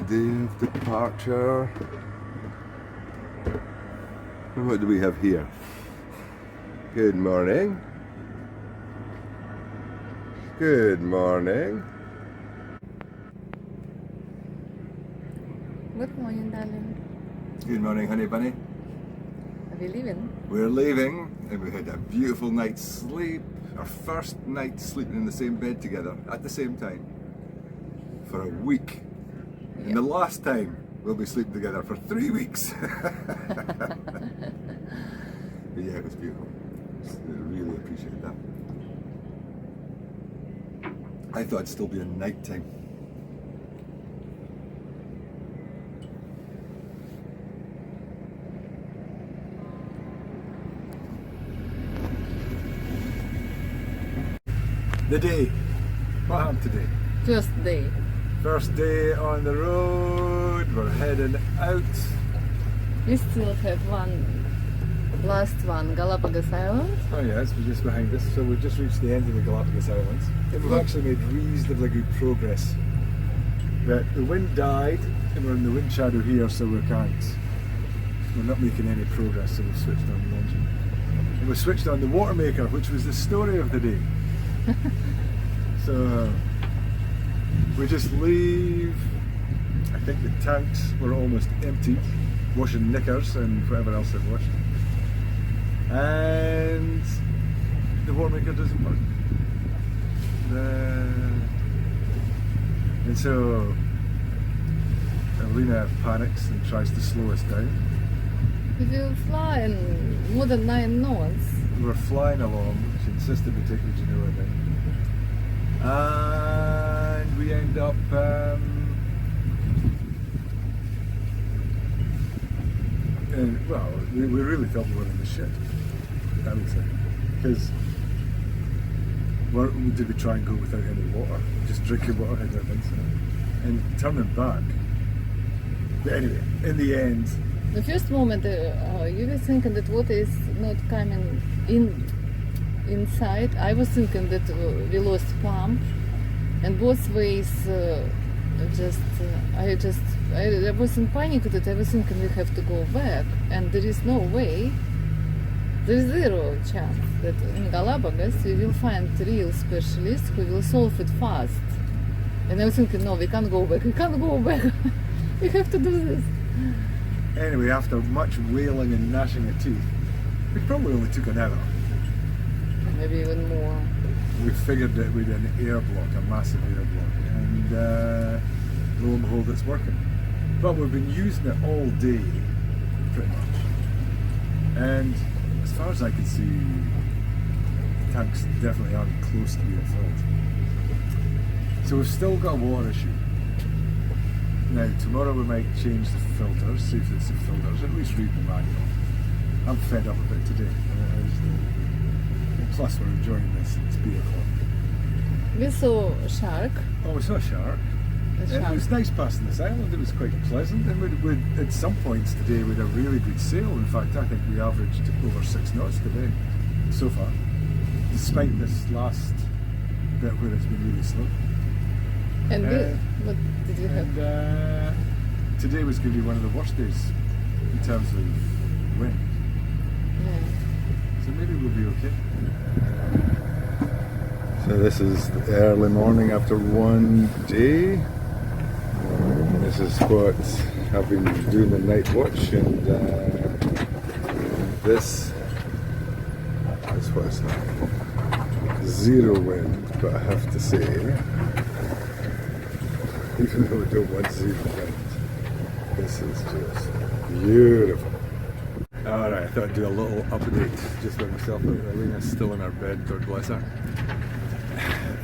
day of departure. And what do we have here? Good morning. Good morning. Good morning, darling. Good morning, honey bunny. Are we leaving? We're leaving, and we had a beautiful night's sleep. Our first night sleeping in the same bed together at the same time for a week. Yep. And the last time we'll be sleeping together for 3 weeks. But yeah, it was beautiful. I really appreciate that. I thought it'd still be a night time. The day. What happened today? First day. First day on the road. We're heading out. We still have last one, Galapagos Island. Oh yes, we're just behind us. So we've just reached the end of the Galapagos Islands. And we've actually made reasonably good progress. But the wind died and we're in the wind shadow here, so we're not making any progress, so we've switched on the engine. And we've switched on the water maker, which was the story of the day. So we just leave. I think the tanks were almost empty, washing knickers and whatever else they've washed. And the water maker doesn't work. And so Elena panics and tries to slow us down. We will fly in more than 9 knots. We were flying along. She insisted we take the Genoa down. And we end up and, well, we really thought we were in the shit, I would say, because did we try and go without any water, just drinking water? I don't think so. And turning back, but anyway, in the end, The first moment you were thinking that water is not coming inside. I was thinking that we lost pump, and both ways I was in panic that I was thinking we have to go back, and there is no way. There is zero chance that in Galapagos we will find real specialists who will solve it fast. And I was thinking, no, we can't go back. We can't go back. We have to do this. Anyway, after much wailing and gnashing of teeth, we probably only took an hour. Maybe even more. We figured that we'd an air block, a massive air block, and lo and behold, it's working. But we've been using it all day, pretty much. And as far as I can see, the tanks definitely aren't close to being filled. So we've still got a water issue. Now, tomorrow we might change the filters, see if it's the filters, at least read the manual. I'm fed up with it today. Plus, we're enjoying this. It's beautiful. We saw a shark. Oh, we saw a shark. It was nice passing this island. It was quite pleasant. And we'd at some points today, we had a really good sail. In fact, I think we averaged over 6 knots today, so far, despite this last bit where it's been really slow. And what did you have? Today was going to be one of the worst days in terms of wind. Yeah. So maybe we'll be okay. So this is the early morning after one day. This is what I've been doing the night watch, and this is what it's like. Zero wind, but I have to say, even though I don't want zero wind, this is just beautiful. Alright, I thought I'd do a little update just by myself. Elena's still in her bed, God bless her.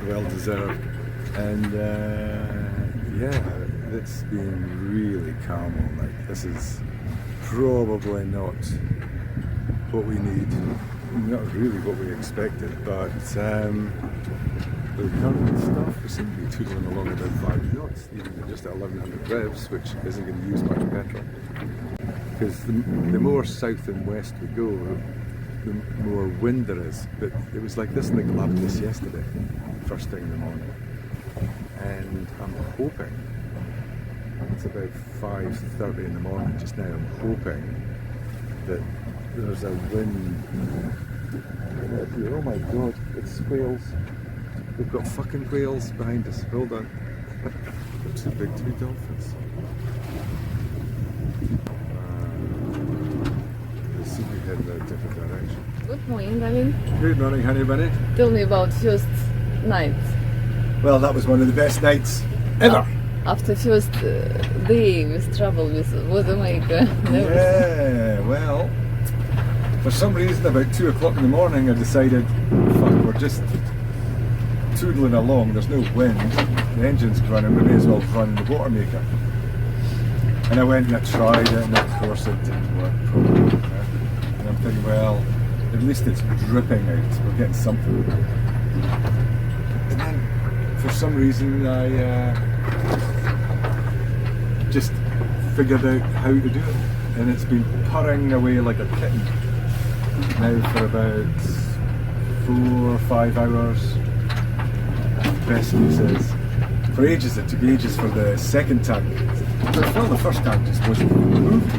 Well deserved. And yeah, it's been really calm all night. This is probably not what we need. Not really what we expected, but the current stuff, we seem to be tootling along about 5 knots, even at just 1100 revs, which isn't going to use much petrol. Because the more south and west we go, the more wind there is. But it was like this in the Galapagos yesterday, first thing in the morning. And I'm hoping It's about 5:30 in the morning just now. I'm hoping that there's a wind. Oh my god, it's whales. We've got fucking whales behind us. Hold on. Two big dolphins. They seem to be heading in a different direction. Good morning, darling. Good morning, honey bunny. Tell me about first night. Well, that was one of the best nights ever. After first day with trouble with water maker. Yeah, well, for some reason about 2 o'clock in the morning I decided, fuck, we're just toodling along, there's no wind, the engine's running, we may as well run the water maker. And I went and I tried it, and of course it didn't work properly. And I'm thinking, well, at least it's dripping out, we're getting something. And then, for some reason, I just figured out how to do it. And it's been purring away like a kitten now for about 4 or 5 hours. Best news is, for ages it took ages for the second tank. Well, the first tank just wasn't even moved.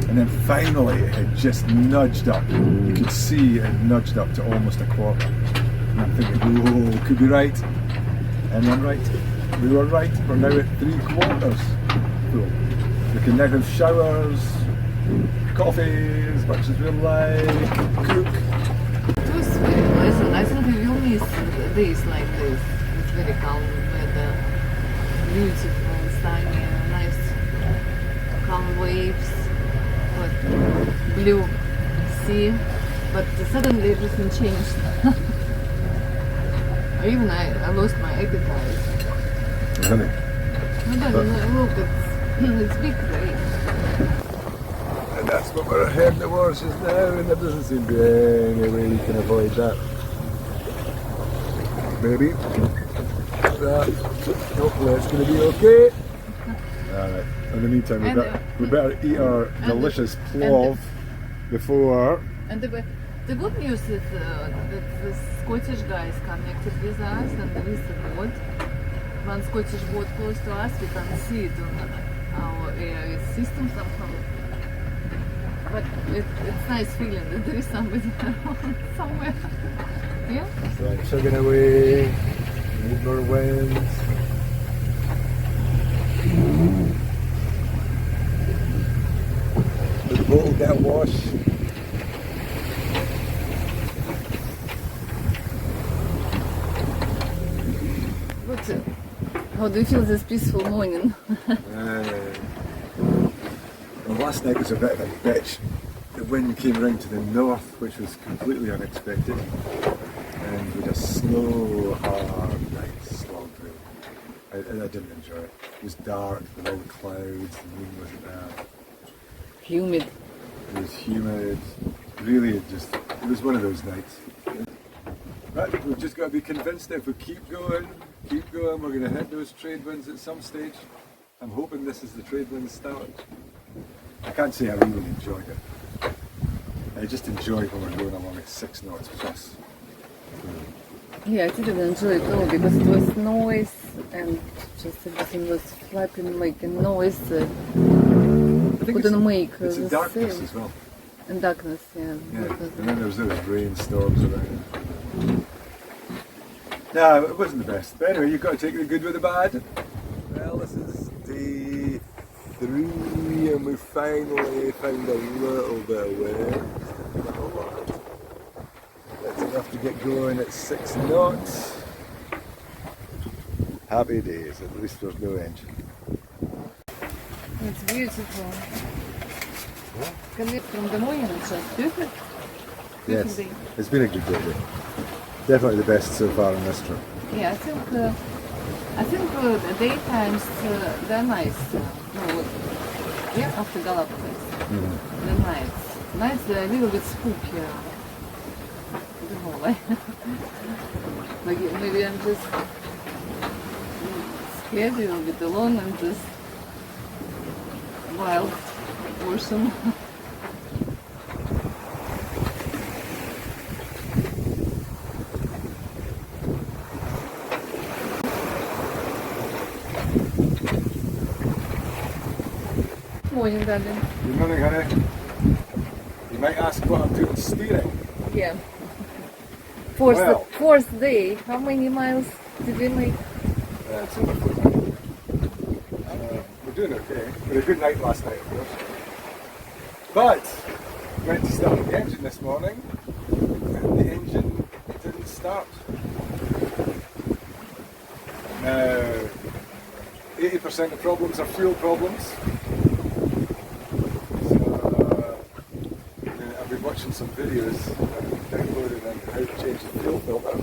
And then finally it had just nudged up. You could see it had nudged up to almost a quarter. And I'm thinking, whoa, could be right. And I'm right. We were right. We're now at 3/4 full. We can now have showers, coffee as much as we like, cook. It was very pleasant. I think we will miss days like this. It's very calm weather, beautiful, sunny, nice, calm waves, but blue sea. But suddenly everything changed. Even I lost my appetite. Honey. No, look, it's big rain. And that's what we're heading towards just now, and there doesn't seem to be any way you can avoid that. Maybe. Hopefully it's going to be okay. Alright, in the meantime we better eat our delicious plov before... And the good news is that the Scottish guy is connected with us and with the boat. One Scottish boat close to us, we can see it on our AIS system somehow. But it's nice feeling that there is somebody around somewhere. Yeah? It's like chugging away, moving our winds. The boat will get a wash. How do you feel this peaceful morning? Well, last night was a bit of a bitch. The wind came round to the north, which was completely unexpected, and with a slow, hard night slogged through. I didn't enjoy it. It was dark with all the clouds, the moon wasn't there. Humid. It was humid. Really, it was one of those nights. But we've just got to be convinced that if we keep going, we're going to hit those trade winds at some stage. I'm hoping this is the trade wind start. I can't say I really enjoyed it. I just enjoyed when we're going along at 6 knots plus. Yeah, I didn't enjoy it all because it was noise and just everything was flapping, making noise. Couldn't make it's the darkness sail. as well. And darkness, yeah. And then there was those rainstorms around. No, it wasn't the best. But anyway, you've got to take the good with the bad. Well, this is day 3 and we finally found a little bit of wind. Not a lot. That's enough to get going at 6 knots. Happy days, at least there's no engine. It's beautiful. Collect from the morning, it's just perfect. Yes, Day. it's been a good day. Definitely the best so far on this trip. Yeah, I think the daytimes they're nice. After Galapagos. Mm-hmm. The nights they're a little bit spooky. I don't know why. Maybe I'm just scared a little bit alone and just wild person. morning, darling. Good morning, honey. You might ask what I'm doing steering. Yeah. Well. Fourth day. How many miles did we make? It's over 400. We're doing okay. We had a good night last night, of course. But, went to start the engine this morning, and the engine didn't start. Now, 80% of problems are fuel problems. So, I've been watching some videos downloaded on how to change the fuel filter.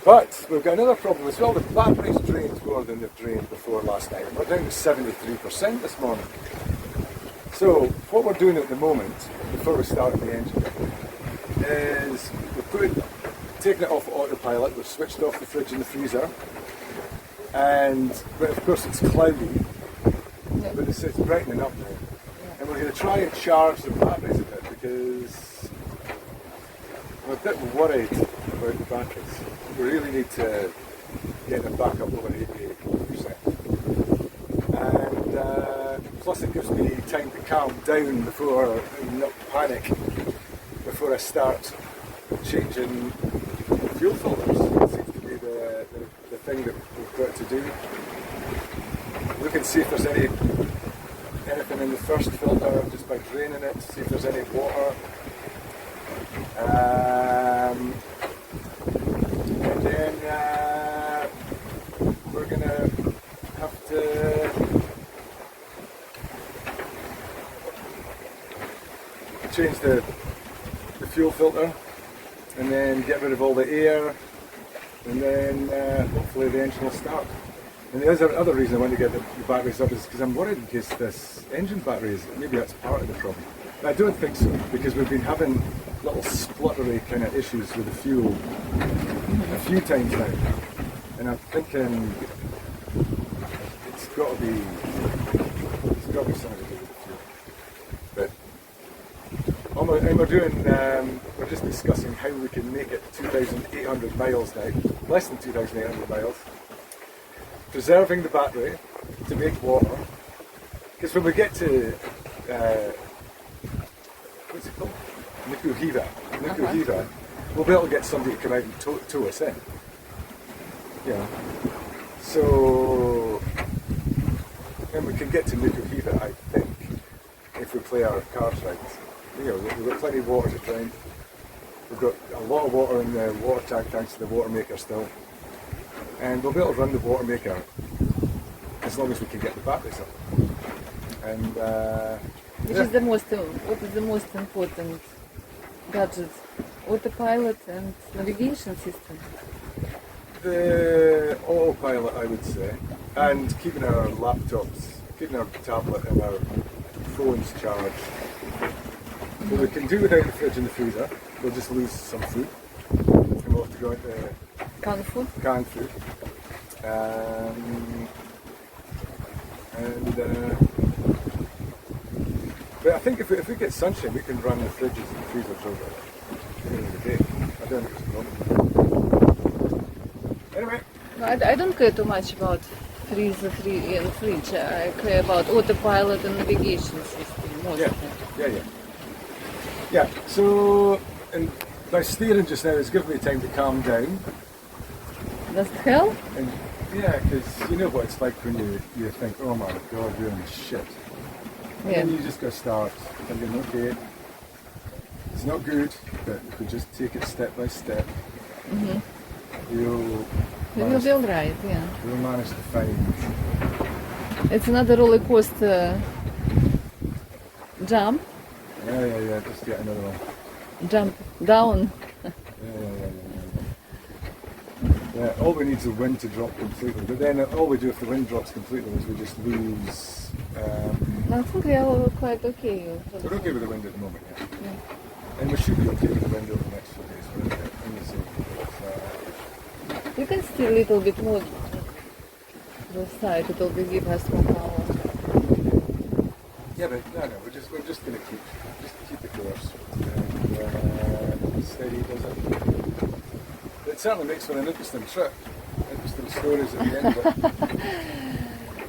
But we've got another problem as well. The battery's drained more than they've drained before last night. We're down to 73% this morning. So what we're doing at the moment, before we start the engine, is we've taken it off autopilot, we've switched off the fridge and the freezer, but of course it's cloudy, but it's brightening up now. And we're going to try and charge the batteries a bit because I'm a bit worried about the batteries. We really need to get them back up over 88%. And plus it gives me time to calm down before, not panic, before I start changing fuel filters. It seems to be the thing that we've got to do. Look and see if there's anything in the first filter just by draining it, see if there's any water. And then we're going to have to change the fuel filter and then get rid of all the air, and then hopefully the engine will start. And the other reason I want to get the batteries up is because I'm worried in case this engine battery is, maybe that's part of the problem. But I don't think so, because we've been having little spluttery kind of issues with the fuel a few times now. And I'm thinking it's got to be something to do with the fuel. But we're just discussing how we can make it 2,800 miles now, less than 2,800 miles, preserving the battery to make water. Because when we get to, what's it called? Nukuhiva, we'll be able to get somebody to come out and tow us in. Yeah. So, and we can get to Nukuhiva, I think, if we play our cards right. You know, we've got plenty of water to drown. We've got a lot of water in the water tank thanks to the water maker still. And we'll be able to run the water maker as long as we can get the batteries up. And What is the most important gadget? Autopilot and navigation system. The autopilot, I would say, and keeping our laptops, keeping our tablet and our phones charged. So we can do without the fridge and the freezer. We'll just lose some food, and we'll have to go into canned food. But I think if we get sunshine, we can run the fridges and the freezers over the end of the day. I don't think it's a problem. Anyway. No, I don't care too much about freezer and fridge. I care about autopilot and navigation system mostly. Yeah. So, and by steering just now, it's given me time to calm down. Does it help? And yeah, because you know what it's like when you think, oh my god, we're in shit. And then you just got to start thinking, okay, it's not good, but if we just take it step by step, You will be alright, yeah. We'll manage to find. It's another roller coaster jump. Yeah, just get another one. Jump down. Yeah, all we need is the wind to drop completely. But then all we do if the wind drops completely is we just lose. I think we are quite okay. We're okay with the wind at the moment, yeah. And we should be okay with the wind over the next few days. You can steer a little bit more to the side. It will give us more power. Yeah, but no, we're just going to keep the course. And steady does it. It certainly makes for an interesting trip. Interesting stories at the end of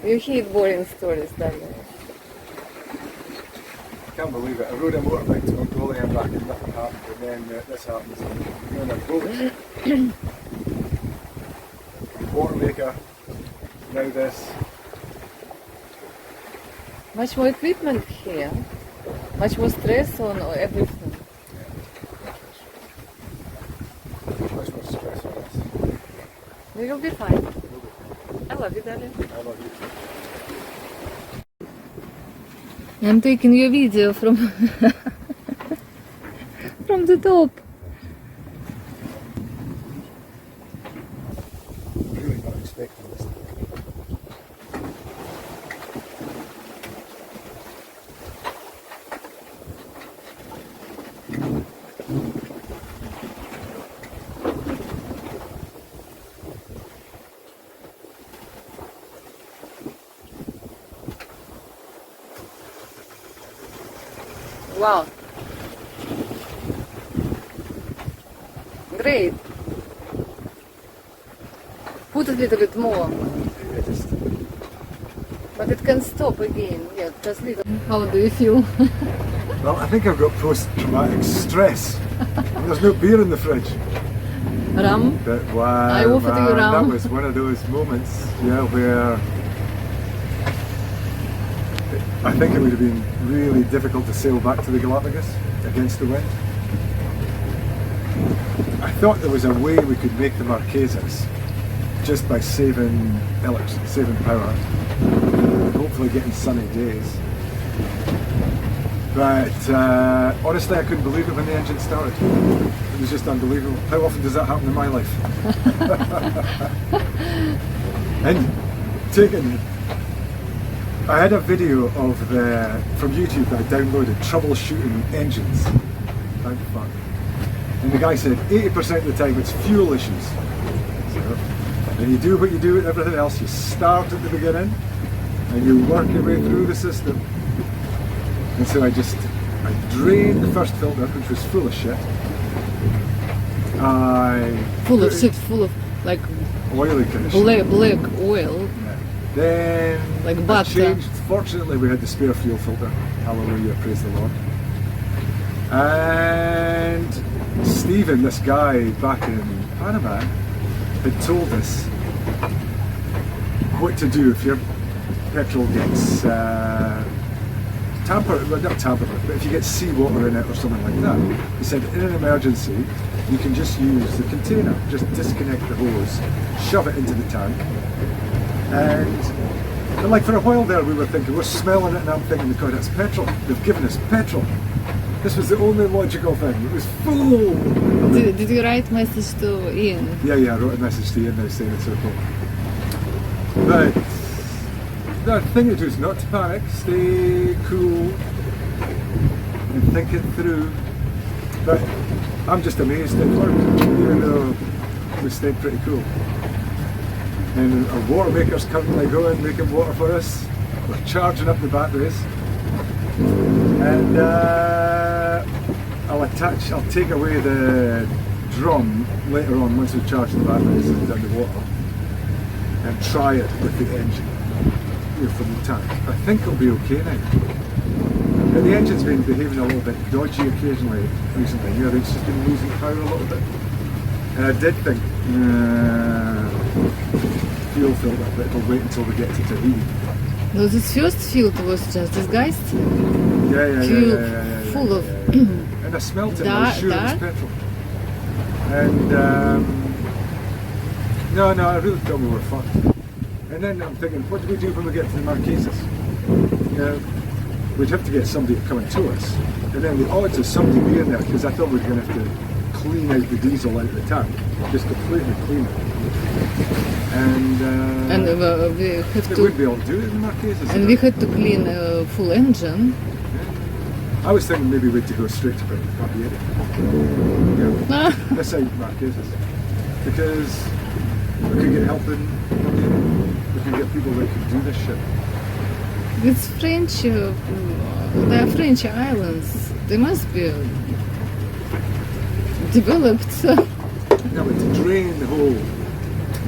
it. You hate boring stories, don't you? can't believe it. I rode a motorbike to Mongolia and back and nothing happened, and then this happens. We're in a boat. Water maker. Now this. Much more equipment here. Much more stress on everything. Much more stress on us. We will be fine. I love you, darling. I love you. I'm taking your video from from the top. Really not expecting this. Wow. Great. Put a little bit more. But it can stop again. Yeah, just little. How do you feel? Well, I think I've got post-traumatic stress. There's no beer in the fridge. Rum? But wow, I offered you man, that rum. was one of those moments, yeah, where I think it would have been really difficult to sail back to the Galapagos against the wind. I thought there was a way we could make the Marquesas just by saving electricity, saving power, hopefully getting sunny days. But honestly, I couldn't believe it when the engine started. It was just unbelievable. How often does that happen in my life? And taking, I had a video of from YouTube that I downloaded troubleshooting engines. Thank fuck. And the guy said 80% of the time it's fuel issues. So, and you do what you do with everything else. You start at the beginning and you work your way through the system. And so I drained the first filter, which was full of shit. Full of shit, full of like Oily kind of shit. black oil. Yeah. Then Like I butter. changed. Fortunately, we had the spare fuel filter. Hallelujah, praise the Lord. And Stephen, this guy back in Panama, had told us what to do if your petrol gets tampered, well, not tampered with, but if you get seawater in it or something like that. He said in an emergency, you can just use the container, just disconnect the hose, shove it into the tank, and like for a while there we were thinking, we're smelling it and I'm thinking, God, that's petrol. They've given us petrol. This was the only logical thing. It was full. Did you write message to Ian? Yeah, I wrote a message to Ian now saying it's okay. But the thing to do is not to panic, stay cool and think it through. But I'm just amazed it worked, even though we stayed pretty cool. And our water maker's currently going, making water for us. We're charging up the batteries. And I'll take away the drum later on once we've charged the batteries and done the water and try it with the engine here from the tank. I think it'll be okay now. But the engine's been behaving a little bit dodgy occasionally recently. You know, it's just been losing power a little bit. And I did think, fuel filter, but it'll wait until we get to Tahiti. No, this first field was just disgusting. Yeah. Full of and I smelt it, and I was sure it was petrol. And no, I really thought we were fucked. And then I'm thinking, what do we do when we get to the Marquesas? We'd have to get somebody coming to us. And then the odds of somebody being there, because I thought we were going to have to clean out the diesel out of the tank, just completely clean it. And we have they wouldn't be able to do it in the Marquesas. And we had to clean a full engine. I was thinking maybe we'd to go straight to Papieri. This side Marquesas. Because we could get help in Papieri. We could get people that could do this shit. It's French, they are French islands. They must be developed. No, but to drain the whole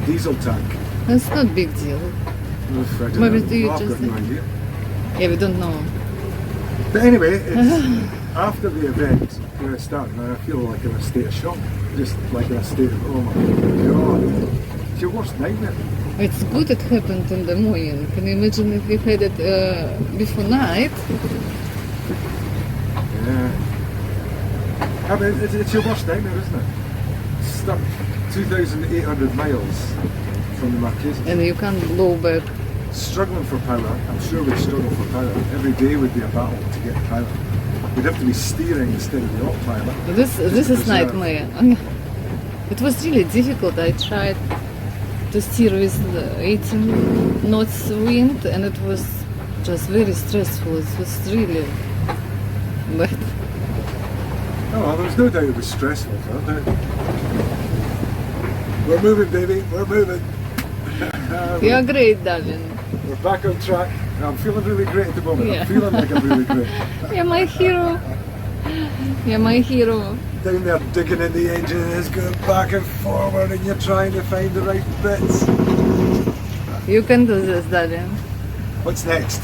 diesel tank. That's not a big deal. I don't Maybe know. do you I've just got no idea. Yeah, we don't know. But anyway, it's after the event when it started, now I feel like in a state of shock. Just like in a state of, oh my god. It's your worst nightmare. It's good it happened in the morning. Can you imagine if we had it before night? Yeah. I mean, it's your worst nightmare, isn't it? Stuck 2,800 miles from the Marquesas. And you can't blow back. Struggling for power. I'm sure we'd struggle for power. Every day would be a battle to get power. We'd have to be steering instead of the autopilot. This is Preserve. nightmare. It was really difficult. I tried to steer with the 18 knots wind, and it was just very stressful. It was really bad. Oh, well, there's no doubt it was stressful, wasn't it? We're moving, baby. We're moving. You're great, darling. We're back on track. I'm feeling really great at the moment. Yeah. I'm feeling like I'm really great. You're my hero. You're my hero. Down there digging in the engine, it's going back and forward, and you're trying to find the right bits. You can do this, darling. What's next?